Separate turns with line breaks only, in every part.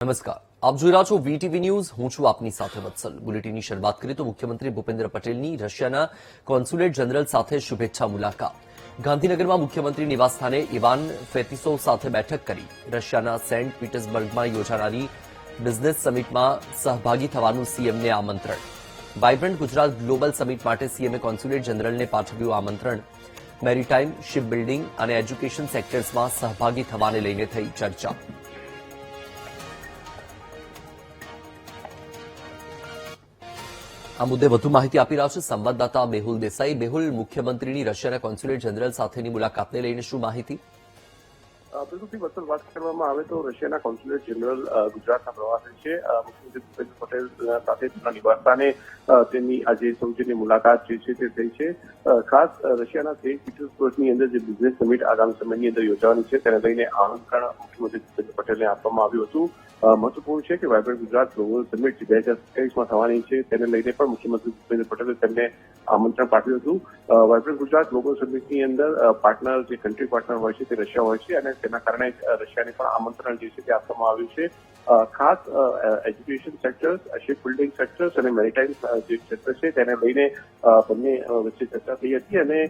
નમસ્કાર, આપ જોઈ રહ્યા છો વીટીવી ન્યૂઝ. હું છું આપની સાથે વત્સલ. બુલેટિનની શરૂઆત કરીએ તો મુખ્યમંત્રી ભૂપેન્દ્ર પટેલની રશિયાના કોન્સ્યુલેટ જનરલ સાથે શુભેચ્છા મુલાકાત. ગાંધીનગરમાં મુખ્યમંત્રી નિવાસસ્થાને ઇવાન ફેતિસોવ સાથે બેઠક કરી. રશિયાના સેન્ટ પીટર્સબર્ગમાં યોજાનારી બિઝનેસ સમિટમાં સહભાગી થવાનું સીએમને આમંત્રણ. વાઇબ્રન્ટ ગુજરાત ગ્લોબલ સમિટ માટે સીએમએ કોન્સ્યુલેટ જનરલને પાઠવ્યું આમંત્રણ. મેરીટાઇમ, શિપબિલ્ડિંગ અને એજ્યુકેશન સેક્ટર્સમાં સહભાગી થવાને લઈને થઈ ચર્ચા. આ મુદ્દે વધુ માહિતી આપી રહ્યા છે સંવાદદાતા મેહુલ દેસાઈ. મેહુલ, મુખ્યમંત્રીની રશિયાના કોન્સ્યુલેટ જનરલ સાથેની મુલાકાતને લઈને શું માહિતી?
બિલકુલ વત્સલ, વાત કરવામાં આવે તો રશિયાના કોન્સ્યુલેટ જનરલ ગુજરાતના પ્રવાસે છે. મુખ્યમંત્રી ભૂપેન્દ્ર પટેલ સાથે તેમના નિવાસસ્થાને તેમની આજે સૌજન્ય મુલાકાત જે છે તે થઈ છે. ખાસ રશિયાના સેન્ટ પીટર્સબર્ગની અંદર જે બિઝનેસ સમિટ આગામી સમયની અંદર યોજવાની છે તેને લઈને આમંત્રણ મુખ્યમંત્રી ભૂપેન્દ્ર પટેલને આપવામાં આવ્યું હતું. મહત્વપૂર્ણ છે કે વાઇબ્રન્ટ ગુજરાત ગ્લોબલ સમિટ 2027માં થવાની છે તેને લઈને પણ મુખ્યમંત્રી ભૂપેન્દ્ર પટેલે તેમને આમંત્રણ પાઠવ્યું હતું. વાઇબ્રન્ટ ગુજરાત ગ્લોબલ સમિટની અંદર પાર્ટનર જે કન્ટ્રી પાર્ટનર હોય છે તે રશિયા હોય છે અને તેના કારણે રશિયાને પણ આમંત્રણ જે છે તે આપવામાં આવ્યું છે. ખાસ education sectors, ship building sectors અને મેરીટાઇમ જે ક્ષેત્ર છે તેને લઈને બંને વચ્ચે ચર્ચા થઈ હતી અને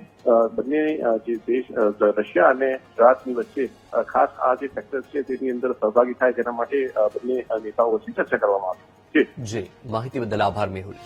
બંને જે દેશ રશિયા અને ગુજરાતની વચ્ચે ખાસ આ જે સેક્ટર્સ છે તેની અંદર સહભાગી થાય તેના માટે બંને નેતાઓ વચ્ચે ચર્ચા કરવામાં આવી છે.
જી, માહિતી બદલ આભાર મેહુલ.